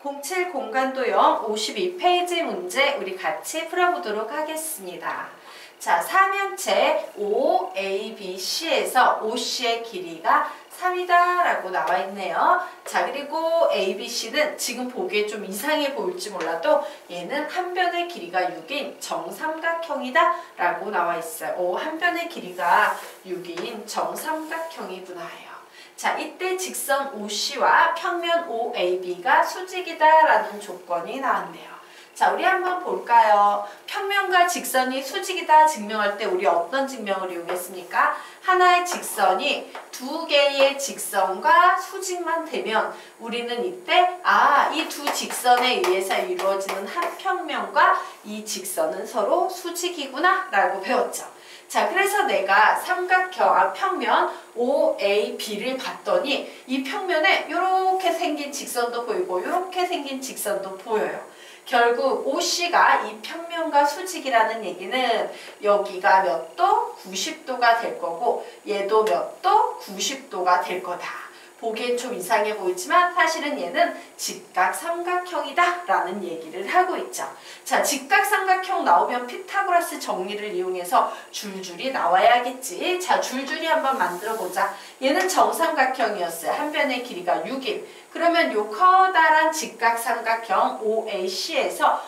07 공간도형 52페이지 문제 우리 같이 풀어보도록 하겠습니다. 자, 삼형체 OABC에서 OC의 길이가 3이다 라고 나와 있네요. 자, 그리고 ABC는 지금 보기에 좀 이상해 보일지 몰라도 얘는 한 변의 길이가 6인 정삼각형이다 라고 나와 있어요. 한 변의 길이가 6인 정삼각형이구나 해요. 자, 이때 직선 OC와 평면 OAB가 수직이다 라는 조건이 나왔네요. 자, 우리 한번 볼까요? 평면과 직선이 수직이다 증명할 때 우리 어떤 증명을 이용했습니까? 하나의 직선이 두 개의 직선과 수직만 되면 우리는 이때 이 두 직선에 의해서 이루어지는 한 평면과 이 직선은 서로 수직이구나 라고 배웠죠. 자, 그래서 내가 평면 OAB를 봤더니 이 평면에 이렇게 생긴 직선도 보이고 이렇게 생긴 직선도 보여요. 결국 OC가 이 평면과 수직이라는 얘기는 여기가 몇 도? 90도가 될 거고 얘도 몇 도? 90도가 될 거다. 보기엔 좀 이상해 보이지만 사실은 얘는 직각삼각형이다 라는 얘기를 하고 있죠. 자, 직각삼각형 나오면 피타고라스 정리를 이용해서 줄줄이 나와야겠지. 자, 줄줄이 한번 만들어 보자. 얘는 정삼각형이었어요. 한 변의 길이가 6인. 그러면 요 커다란 직각삼각형 OAC에서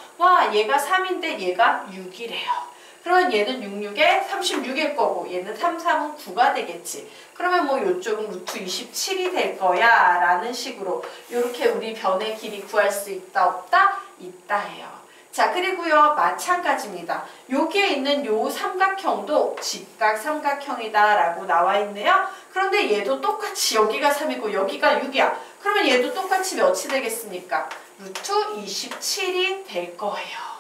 얘가 3인데 얘가 6이래요. 그러면 얘는 66에 36일 거고 얘는 33은 9가 되겠지. 그러면 뭐 요쪽은 루트 27이 될 거야 라는 식으로 이렇게 우리 변의 길이 구할 수 있다 없다? 있다 해요. 자, 그리고요 마찬가지입니다. 여기에 있는 요 삼각형도 직각삼각형이다 라고 나와 있네요. 그런데 얘도 똑같이 여기가 3이고 여기가 6이야. 그러면 얘도 똑같이 몇이 되겠습니까? 루트 27이 될 거예요.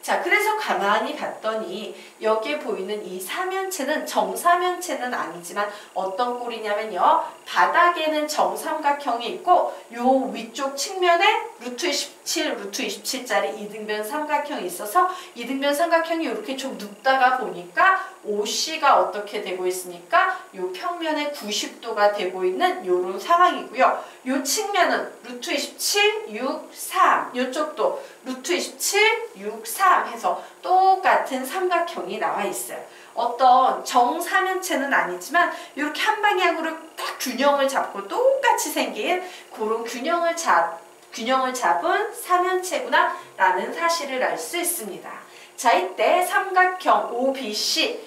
자, 그래서 가만히 봤더니 여기에 보이는 이 삼연체는 정삼연체는 아니지만 어떤 꼴이냐면요. 바닥에는 정삼각형이 있고 요 위쪽 측면에 루트 27, 루트 27짜리 이등변 삼각형이 있어서 이등변 삼각형이 이렇게 좀 눕다가 보니까 OC가 어떻게 되고 있습니까? 요 평면에 90도가 되고 있는 요런 상황이고요. 요 측면은 루트 27, 6, 3 요쪽도 루트 27, 6, 3 해서 똑같은 삼각형이 나와 있어요. 어떤 정삼연체는 아니지만 이렇게 한 방향으로 딱 균형을 잡고 똑같이 생긴 그런 균형을 잡은 삼연체구나 라는 사실을 알 수 있습니다. 자, 이때 삼각형 OBC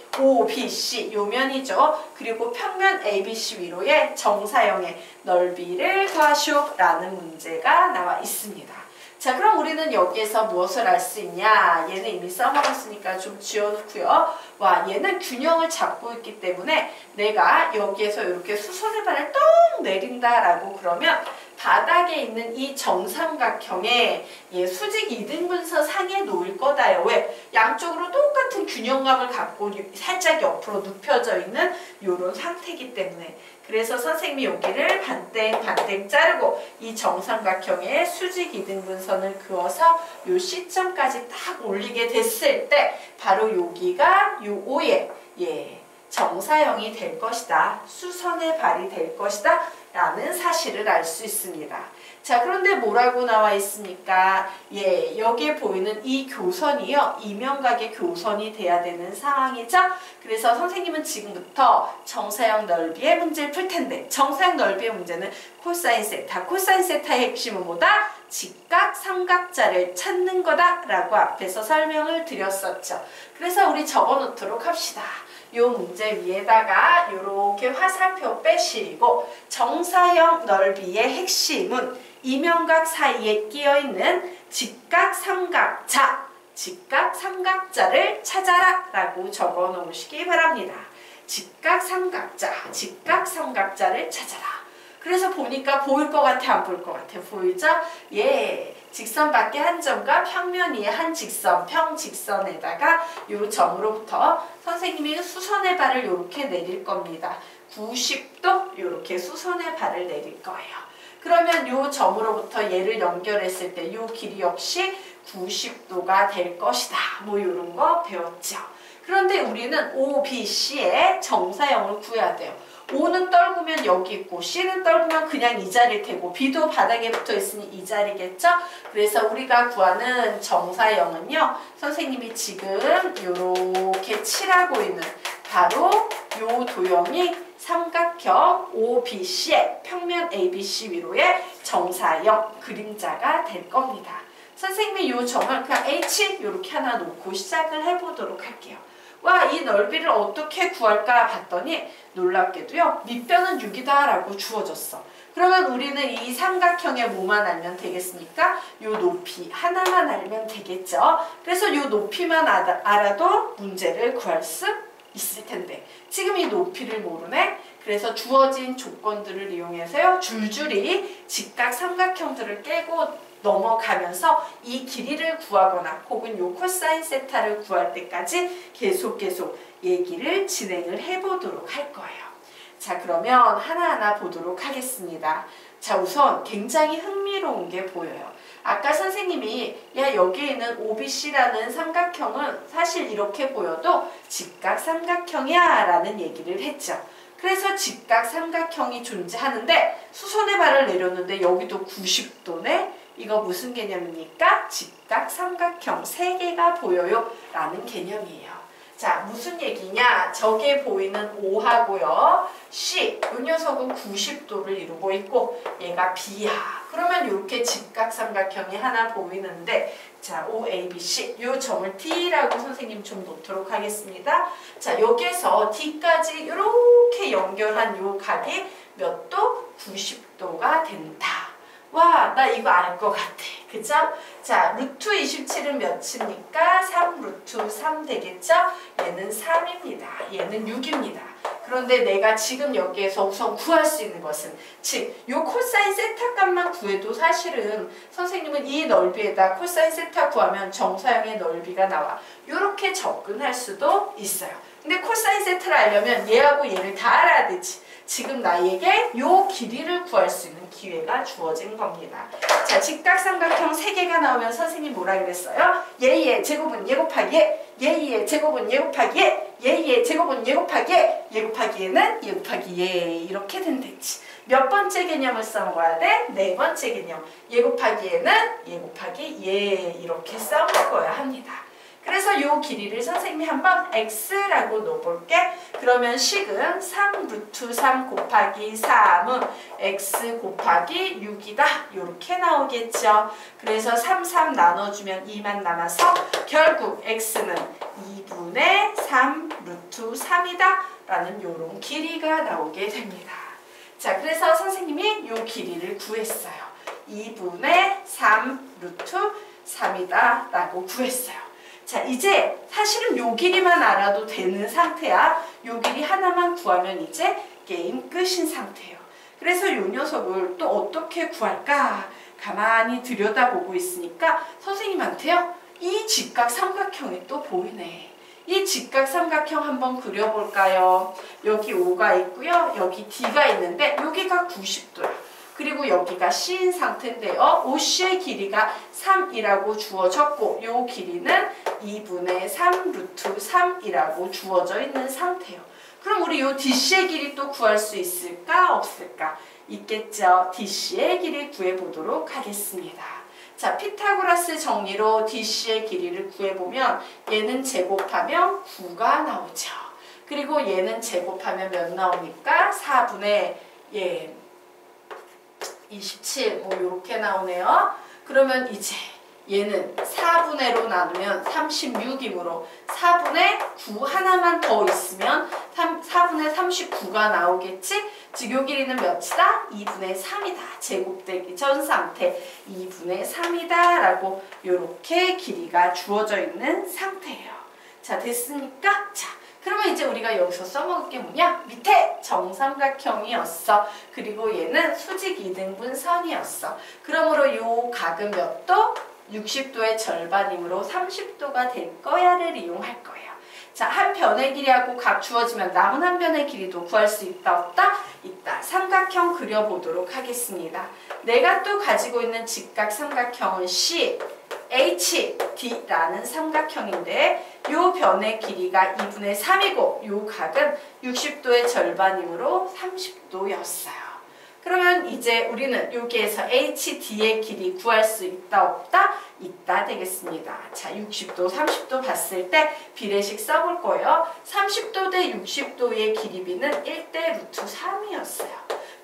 요면이죠. 그리고 평면 ABC 위로의 정사형의 넓이를 구하시오 라는 문제가 나와 있습니다. 자, 그럼 우리는 여기에서 무엇을 알 수 있냐? 얘는 이미 써먹었으니까 좀 지워놓고요. 얘는 균형을 잡고 있기 때문에 내가 여기에서 이렇게 수선의 발을 똥 내린다라고 그러면 바닥에 있는 이 정삼각형에 수직 이등분선 상에 놓을 거다요. 왜? 양쪽으로 똑같은 균형감을 갖고 살짝 옆으로 눕혀져 있는 이런 상태이기 때문에. 그래서 선생님이 여기를 반땡 자르고 이 정삼각형에 수직 이등분선을 그어서 요 시점까지 딱 올리게 됐을 때 바로 여기가 요 O의 정사형이 될 것이다. 수선의 발이 될 것이다. 라는 사실을 알 수 있습니다. 자, 그런데 뭐라고 나와 있습니까? 여기에 보이는 이 교선이요. 이면각의 교선이 돼야 되는 상황이죠. 그래서 선생님은 지금부터 정사형 넓이의 문제를 풀 텐데 정사형 넓이의 문제는 코사인 세타. 코사인 세타의 핵심은 뭐다? 직각삼각자를 찾는 거다 라고 앞에서 설명을 드렸었죠. 그래서 우리 적어놓도록 합시다. 요 문제 위에다가 이렇게 화살표 빼시고 정사형 넓이의 핵심은 이면각 사이에 끼어있는 직각삼각자를 찾아라 라고 적어 놓으시기 바랍니다. 직각삼각자를 찾아라. 그래서 보니까 보일 것 같아 안 보일 것 같아? 보이죠? 직선 밖에 한 점과 평면 위에 한 직선, 평직선에다가 요 점으로부터 선생님이 수선의 발을 이렇게 내릴 겁니다. 90도 이렇게 수선의 발을 내릴 거예요. 그러면 요 점으로부터 얘를 연결했을 때 요 길이 역시 90도가 될 것이다. 뭐 이런 거 배웠죠. 그런데 우리는 OBC의 정사형을 구해야 돼요. O는 떨구면 여기 있고 C는 떨구면 그냥 이 자리일 테고 B도 바닥에 붙어 있으니 이 자리겠죠? 그래서 우리가 구하는 정사형은요. 선생님이 지금 이렇게 칠하고 있는 바로 요 도형이 삼각형 OBC의 평면 ABC 위로의 정사형 그림자가 될 겁니다. 선생님이 요 점을 그냥 H 이렇게 하나 놓고 시작을 해보도록 할게요. 와, 이 넓이를 어떻게 구할까 봤더니 놀랍게도요. 밑변은 6이다 라고 주어졌어. 그러면 우리는 이 삼각형의 뭐만 알면 되겠습니까? 요 높이 하나만 알면 되겠죠. 그래서 요 높이만 알아도 문제를 구할 수 있을 텐데 지금 이 높이를 모르네. 그래서 주어진 조건들을 이용해서요. 줄줄이 직각 삼각형들을 깨고 넘어가면서 이 길이를 구하거나 혹은 요 코사인 세타를 구할 때까지 계속 얘기를 진행을 해보도록 할 거예요. 자, 그러면 하나하나 보도록 하겠습니다. 자, 우선 굉장히 흥미로운 게 보여요. 아까 선생님이 야, 여기에 있는 OBC라는 삼각형은 사실 이렇게 보여도 직각 삼각형이야 라는 얘기를 했죠. 그래서 직각 삼각형이 존재하는데 수선의 발을 내렸는데 여기도 90도네. 이거 무슨 개념입니까? 직각 삼각형 3개가 보여요 라는 개념이에요. 자, 무슨 얘기냐? 저게 보이는 O하고요. C, 이 녀석은 90도를 이루고 있고 얘가 B야. 그러면 이렇게 직각 삼각형이 하나 보이는데 자, OABC 이 점을 D라고 선생님 좀 놓도록 하겠습니다. 자, 여기에서 D까지 이렇게 연결한 요 각이 몇 도? 90도가 된다. 와, 나 이거 알 것 같아. 그죠? 자, 루트 27은 몇입니까? 3 루트 3 되겠죠? 얘는 3입니다. 얘는 6입니다. 그런데 내가 지금 여기에서 우선 구할 수 있는 것은 즉, 요 코사인 세타 값만 구해도 사실은 선생님은 이 넓이에다 코사인 세타 구하면 정사형의 넓이가 나와. 요렇게 접근할 수도 있어요. 근데 코사인 세타를 알려면 얘하고 얘를 다 알아야 되지. 지금 나에게 요 길이를 구할 수 있는 기회가 주어진 겁니다. 자, 직각삼각형 3개가 나오면 선생님 뭐라 그랬어요? 얘의 제곱은 얘 곱하기 얘의 제곱은 얘 곱하기 얘의 제곱은 얘 곱하기 얘 곱하기 얘는 얘 곱하기 얘 이렇게 된댔지. 몇 번째 개념을 써먹어야 돼? 4번째 개념. 얘 곱하기 얘는 얘 곱하기 얘 이렇게 써먹어야 합니다. 그래서 이 길이를 선생님이 한번 x라고 넣어볼게. 그러면 식은 3 루트 3 곱하기 3은 x 곱하기 6이다. 이렇게 나오겠죠. 그래서 3, 3 나눠주면 2만 남아서 결국 x는 2분의 3 루트 3이다. 라는 이런 길이가 나오게 됩니다. 자, 그래서 선생님이 이 길이를 구했어요. 2분의 3 루트 3이다. 라고 구했어요. 자, 이제 사실은 요 길이만 알아도 되는 상태야. 요 길이 하나만 구하면 이제 게임 끝인 상태예요. 그래서 요 녀석을 또 어떻게 구할까? 가만히 들여다보고 있으니까 선생님한테요. 이 직각 삼각형이 또 보이네. 이 직각 삼각형 한번 그려볼까요? 여기 O가 있고요. 여기 D가 있는데 여기가 90도야. 그리고 여기가 C인 상태인데요. OC의 길이가 3이라고 주어졌고 이 길이는 2분의 3 루트 3이라고 주어져 있는 상태예요. 그럼 우리 이 DC의 길이 또 구할 수 있을까? 없을까? 있겠죠. DC의 길이 구해보도록 하겠습니다. 자, 피타고라스 정리로 DC의 길이를 구해보면 얘는 제곱하면 9가 나오죠. 그리고 얘는 제곱하면 몇 나옵니까? 4분의 27 뭐 이렇게 나오네요. 그러면 이제 얘는 4분의로 나누면 36이므로 4분의 9 하나만 더 있으면 4분의 39가 나오겠지? 즉 요 길이는 몇이다? 2분의 3이다. 제곱되기 전 상태 2분의 3이다 라고 요렇게 길이가 주어져 있는 상태예요. 자, 됐습니까? 자, 그러면 이제 우리가 여기서 써먹을 게 뭐냐? 밑에 정삼각형이었어. 그리고 얘는 수직 2등분 선이었어. 그러므로 요 각은 몇 도? 60도의 절반이므로 30도가 될 거야를 이용할 거예요. 자, 한 변의 길이하고 각 주어지면 남은 한 변의 길이도 구할 수 있다 없다? 있다. 삼각형 그려보도록 하겠습니다. 내가 또 가지고 있는 직각 삼각형은 C, HD라는 삼각형인데 요 변의 길이가 2분의 3이고 요 각은 60도의 절반이므로 30도였어요. 그러면 이제 우리는 여기에서 HD의 길이 구할 수 있다 없다? 있다 되겠습니다. 자, 60도, 30도 봤을 때 비례식 써볼 거예요. 30도 대 60도의 길이비는 1대 루트 3이었어요.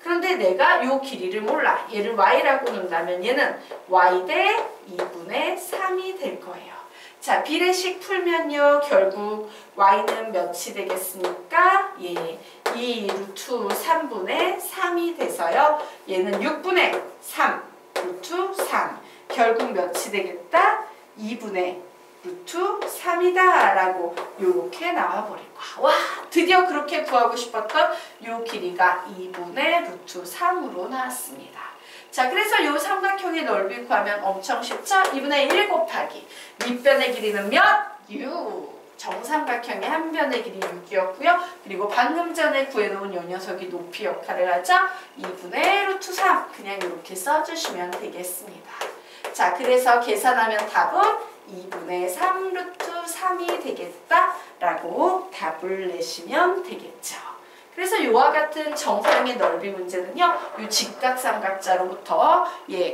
그런데 내가 요 길이를 몰라. 얘를 y라고 놓는다면 얘는 y 대 2분의 3이 될 거예요. 자, 비례식 풀면요. 결국 y는 몇이 되겠습니까? 예, 2 루트 3분의 3이 돼서요. 얘는 6분의 3 루트 3. 결국 몇이 되겠다? 2분의 루트 3이다 라고 요렇게 나와버릴 거야. 와, 드디어 그렇게 구하고 싶었던 요 길이가 2분의 루트 3으로 나왔습니다. 자, 그래서 요 삼각형의 넓이 구하면 엄청 쉽죠? 2분의 1 곱하기 밑변의 길이는 몇? 6. 정삼각형의 한 변의 길이 6이었고요. 그리고 방금 전에 구해놓은 요 녀석이 높이 역할을 하죠? 2분의 루트 3. 그냥 이렇게 써주시면 되겠습니다. 자, 그래서 계산하면 답은 2분의 3 루트 3이 되겠다라고 답을 내시면 되겠죠. 그래서 이와 같은 정사형의 넓이 문제는요, 이 직각삼각자로부터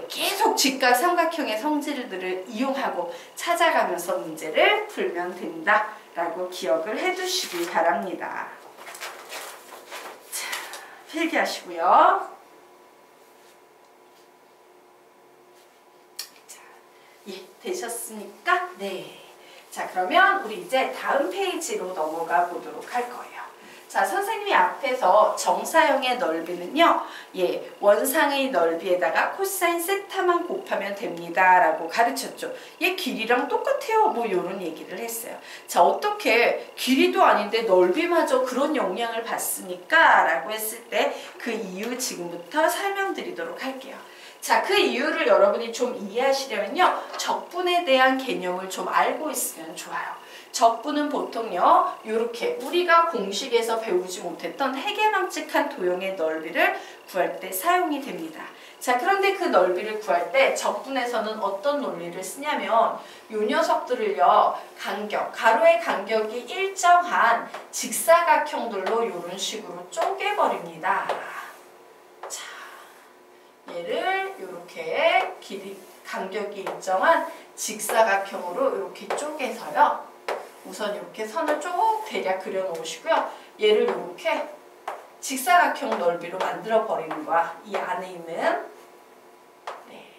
계속 직각삼각형의 성질들을 이용하고 찾아가면서 문제를 풀면 된다라고 기억을 해두시기 바랍니다. 자, 필기하시고요. 자, 되셨습니까? 네. 자, 그러면 우리 이제 다음 페이지로 넘어가 보도록 할 거예요. 자, 선생님이 앞에서 정사형의 넓이는요, 원상의 넓이에다가 코사인 세타만 곱하면 됩니다 라고 가르쳤죠. 얘 길이랑 똑같아요. 뭐 요런 얘기를 했어요. 자, 어떻게 길이도 아닌데 넓이마저 그런 영향을 받습니까? 라고 했을 때 그 이유 지금부터 설명드리도록 할게요. 자, 그 이유를 여러분이 좀 이해하시려면요, 적분에 대한 개념을 좀 알고 있으면 좋아요. 적분은 보통요, 이렇게 우리가 공식에서 배우지 못했던 해계망측한 도형의 넓이를 구할 때 사용이 됩니다. 자, 그런데 그 넓이를 구할 때 적분에서는 어떤 논리를 쓰냐면 요 녀석들을요, 가로의 간격이 일정한 직사각형들로 이런 식으로 쪼개버립니다. 자, 얘를 이렇게 간격이 일정한 직사각형으로 이렇게 쪼개서요, 우선 이렇게 선을 쭉 대략 그려 놓으시고요. 얘를 이렇게 직사각형 넓이로 만들어 버리는 거야. 이 안에 있는. 네.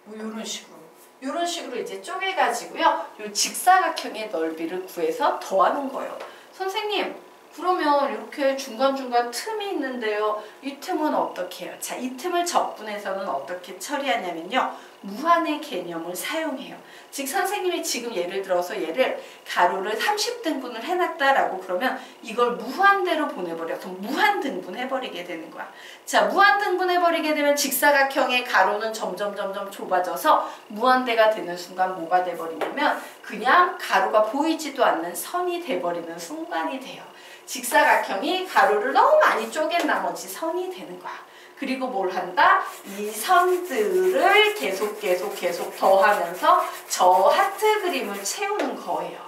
뭐 이런 식으로. 이런 식으로 이제 쪼개가지고요, 요 직사각형의 넓이를 구해서 더하는 거예요. 선생님, 그러면 이렇게 중간중간 틈이 있는데요, 이 틈은 어떻게 해요? 자, 이 틈을 적분에서는 어떻게 처리하냐면요, 무한의 개념을 사용해요. 즉, 선생님이 지금 예를 들어서 얘를 가로를 30등분을 해놨다라고 그러면 이걸 무한대로 보내버려. 그럼 무한등분 해버리게 되는 거야. 자, 무한등분 해버리게 되면 직사각형의 가로는 점점 좁아져서 무한대가 되는 순간 뭐가 돼버리냐면 그냥 가로가 보이지도 않는 선이 돼버리는 순간이 돼요. 직사각형이 가로를 너무 많이 쪼갠 나머지 선이 되는 거야. 그리고 뭘 한다? 이 선들을 계속 더하면서 저 하트 그림을 채우는 거예요.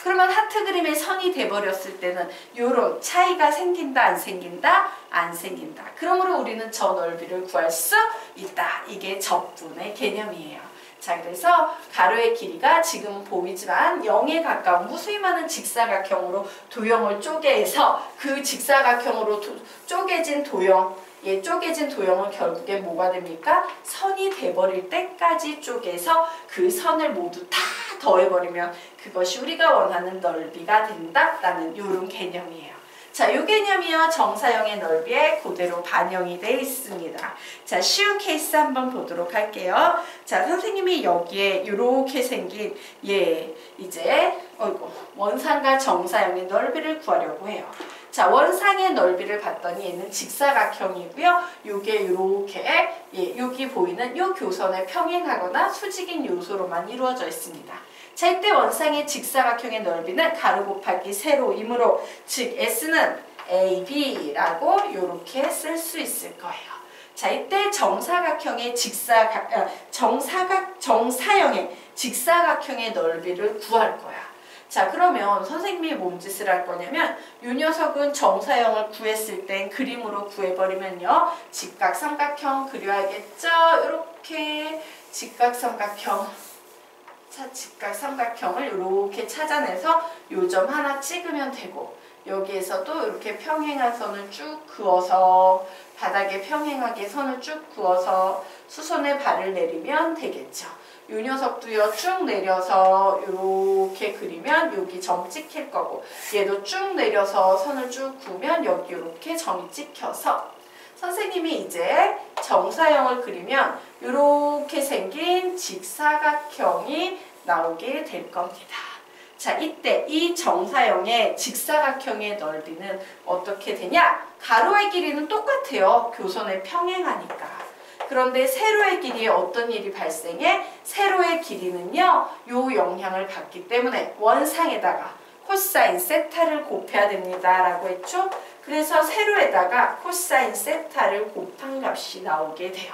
그러면 하트 그림의 선이 돼버렸을 때는 요런 차이가 생긴다, 안 생긴다? 안 생긴다. 그러므로 우리는 저 넓이를 구할 수 있다. 이게 적분의 개념이에요. 자, 그래서 가로의 길이가 지금 보이지만 0에 가까운 무수히 많은 직사각형으로 도형을 쪼개서 그 직사각형으로 쪼개진 도형, 쪼개진 도형은 결국에 뭐가 됩니까? 선이 돼버릴 때까지 쪼개서 그 선을 모두 다 더해버리면 그것이 우리가 원하는 넓이가 된다라는 이런 개념이에요. 자, 이 개념이요, 정사형의 넓이에 그대로 반영이 되어 있습니다. 자, 쉬운 케이스 한번 보도록 할게요. 자, 선생님이 여기에 이렇게 생긴 이제 원상과 정사형의 넓이를 구하려고 해요. 자, 원상의 넓이를 봤더니 얘는 직사각형이고요. 요게 이렇게 여기 보이는 요 교선에 평행하거나 수직인 요소로만 이루어져 있습니다. 자, 이때 원상의 직사각형의 넓이는 가로 곱하기 세로이므로 즉 S는 AB라고 이렇게 쓸 수 있을 거예요. 자, 이때 정사형의 직사각형의 넓이를 구할 거야. 자, 그러면 선생님이 뭔 짓을 할 거냐면 이 녀석은 정사형을 구했을 땐 그림으로 구해버리면요. 직각삼각형 그려야겠죠? 이렇게 직각삼각형. 자, 직각삼각형을 이렇게 찾아내서 요점 하나 찍으면 되고 여기에서도 이렇게 평행한 선을 쭉 그어서 바닥에 평행하게 선을 쭉 그어서 수선에 발을 내리면 되겠죠. 이 녀석도요 쭉 내려서 이렇게 그리면 여기 점 찍힐 거고 얘도 쭉 내려서 선을 쭉 그으면 여기 이렇게 점이 찍혀서 선생님이 이제 정사형을 그리면 이렇게 생긴 직사각형이 나오게 될 겁니다. 자, 이때 이 정사형의 직사각형의 넓이는 어떻게 되냐? 가로의 길이는 똑같아요. 교선에 평행하니까. 그런데 세로의 길이에 어떤 일이 발생해? 세로의 길이는요, 요 영향을 받기 때문에 원상에다가 코사인 세타를 곱해야 됩니다. 라고 했죠? 그래서 세로에다가 코사인 세타를 곱한 값이 나오게 돼요.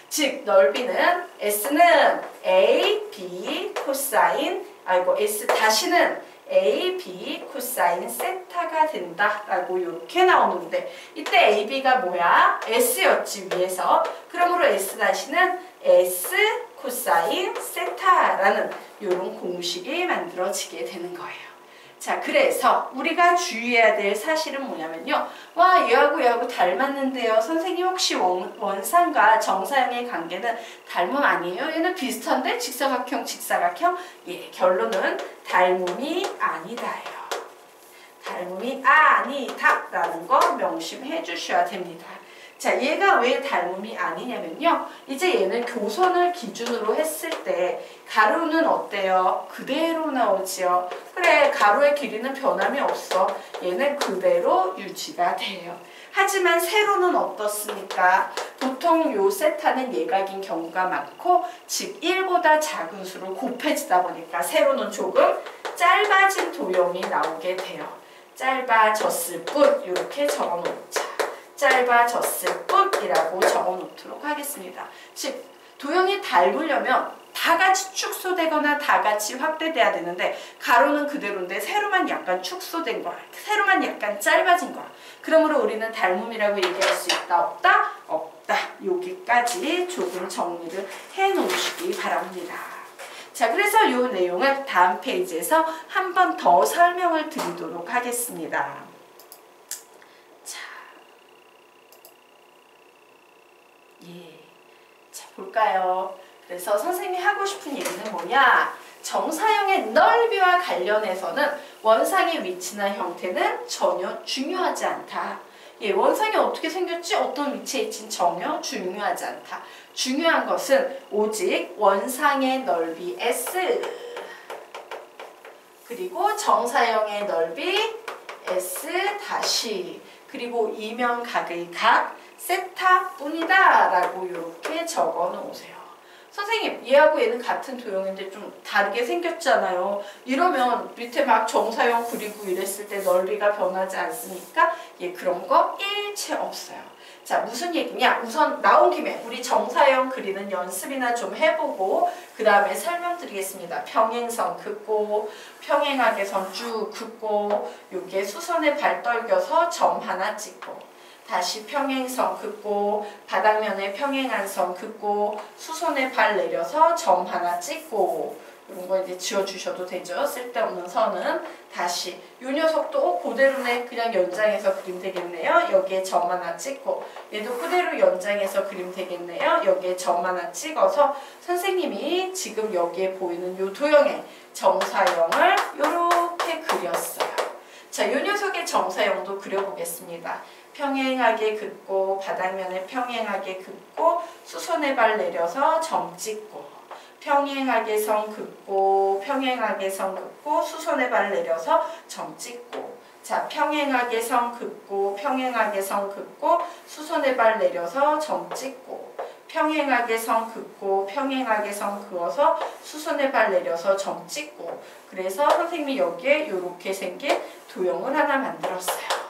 즉, 넓이는 S는 A, B 코사인, S 다시는 A, B 코사인 세타가 된다 라고 이렇게 나오는데 이때 A, B가 뭐야? S였지 위에서. 그러므로 S 다시는 S 코사인 세타라는 이런 공식이 만들어지게 되는 거예요. 자, 그래서 우리가 주의해야 될 사실은 뭐냐면요. 와, 얘하고 닮았는데요. 선생님 혹시 원상과 정사형의 관계는 닮음 아니에요? 얘는 비슷한데? 직사각형? 예, 결론은 닮음이 아니다예요. 닮음이 아니다라는 거 명심해 주셔야 됩니다. 자, 얘가 왜 닮음이 아니냐면요. 이제 얘는 교선을 기준으로 했을 때 가로는 어때요? 그대로 나오지요. 그래, 가로의 길이는 변함이 없어. 얘는 그대로 유지가 돼요. 하지만 세로는 어떻습니까? 보통 요 세타는 예각인 경우가 많고 즉 1보다 작은 수로 곱해지다 보니까 세로는 조금 짧아진 도형이 나오게 돼요. 짧아졌을 뿐 이렇게 적어놓자. 짧아졌을 뿐이라고 적어놓도록 하겠습니다. 즉 도형이 닮으려면 다 같이 축소되거나 다 같이 확대돼야 되는데 가로는 그대로인데 세로만 약간 축소된 거야. 세로만 약간 짧아진 거야. 그러므로 우리는 닮음이라고 얘기할 수 있다 없다? 없다. 여기까지 조금 정리를 해 놓으시기 바랍니다. 자, 그래서 이 내용을 다음 페이지에서 한 번 더 설명을 드리도록 하겠습니다. 자, 볼까요? 그래서 선생님이 하고 싶은 얘기는 뭐냐? 정사형의 넓이와 관련해서는 원상의 위치나 형태는 전혀 중요하지 않다. 예, 원상이 어떻게 생겼지? 어떤 위치에 있진 전혀 중요하지 않다. 중요한 것은 오직 원상의 넓이 S 그리고 정사형의 넓이 S 다시 그리고 이면각의 각 세타 뿐이다 라고 이렇게 적어 놓으세요. 선생님, 얘하고 얘는 같은 도형인데 좀 다르게 생겼잖아요. 이러면 밑에 막 정사형 그리고 이랬을 때 넓이가 변하지 않습니까? 예, 그런 거 일체 없어요. 자, 무슨 얘기냐? 우선 나온 김에 우리 정사형 그리는 연습이나 좀 해보고 그 다음에 설명드리겠습니다. 평행선 긋고 평행하게 선 쭉 긋고 요게 수선에 발 떨겨서 점 하나 찍고 다시 평행선 긋고 바닥면에 평행한 선 긋고 수선에 발 내려서 점 하나 찍고 이런 거 이제 지워주셔도 되죠. 쓸데없는 선은 다시 이 녀석도 그대로네. 그냥 연장해서 그리면 되겠네요. 여기에 점 하나 찍고 얘도 그대로 연장해서 그리면 되겠네요. 여기에 점 하나 찍어서 선생님이 지금 여기에 보이는 이 도형의 정사형을 이렇게 그렸어요. 자, 이 녀석의 정사형도 그려보겠습니다. 평행하게 긋고 바닥면에 평행하게 긋고 수선에 발 내려서 점 찍고 평행하게 선 긋고 평행하게 선 긋고 수선에 발 내려서 점 찍고 자, 평행하게 선 긋고 평행하게 선 긋고 수선의 발 내려서 점 찍고 평행하게 선 긋고 평행하게 선 그어서 수선의 발 내려서 점 찍고 그래서 선생님이 여기에 이렇게 생긴 도형을 하나 만들었어요.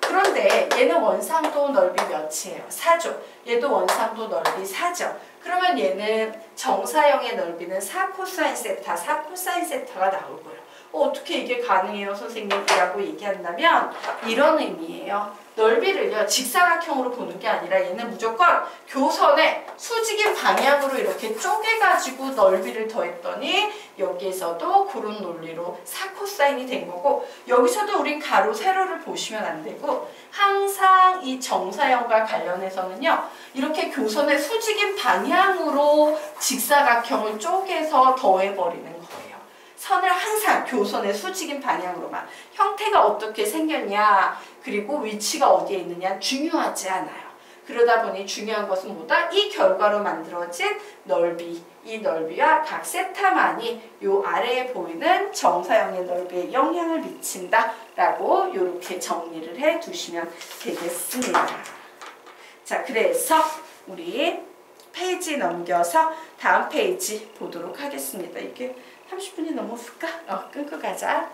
그런데 얘는 원상도 넓이 몇이에요? 4죠. 얘도 원상도 넓이 4죠. 그러면 얘는 정사형의 넓이는 4 코사인 세타, 4 코사인 세타가 나오고요. 어떻게 이게 가능해요, 선생님이라고 얘기한다면 이런 의미예요. 넓이를요, 직사각형으로 보는 게 아니라 얘는 무조건 교선의 수직인 방향으로 이렇게 쪼개가지고 넓이를 더했더니 여기에서도 그런 논리로 4 코사인이 된 거고 여기서도 우린 가로, 세로를 보시면 안 되고 항상 이 정사형과 관련해서는요, 이렇게 교선의 수직인 방향으로 직사각형을 쪼개서 더해버리는 거예요. 선을 항상 교선의 수직인 방향으로만. 형태가 어떻게 생겼냐, 그리고 위치가 어디에 있느냐 중요하지 않아요. 그러다 보니 중요한 것은 뭐다? 이 결과로 만들어진 넓이, 이 넓이와 각 세타만이 요 아래에 보이는 정사형의 넓이에 영향을 미친다 라고 이렇게 정리를 해 두시면 되겠습니다. 자, 그래서 우리 페이지 넘겨서 다음 페이지 보도록 하겠습니다. 이게 30분이 넘었을까? 끊고 가자.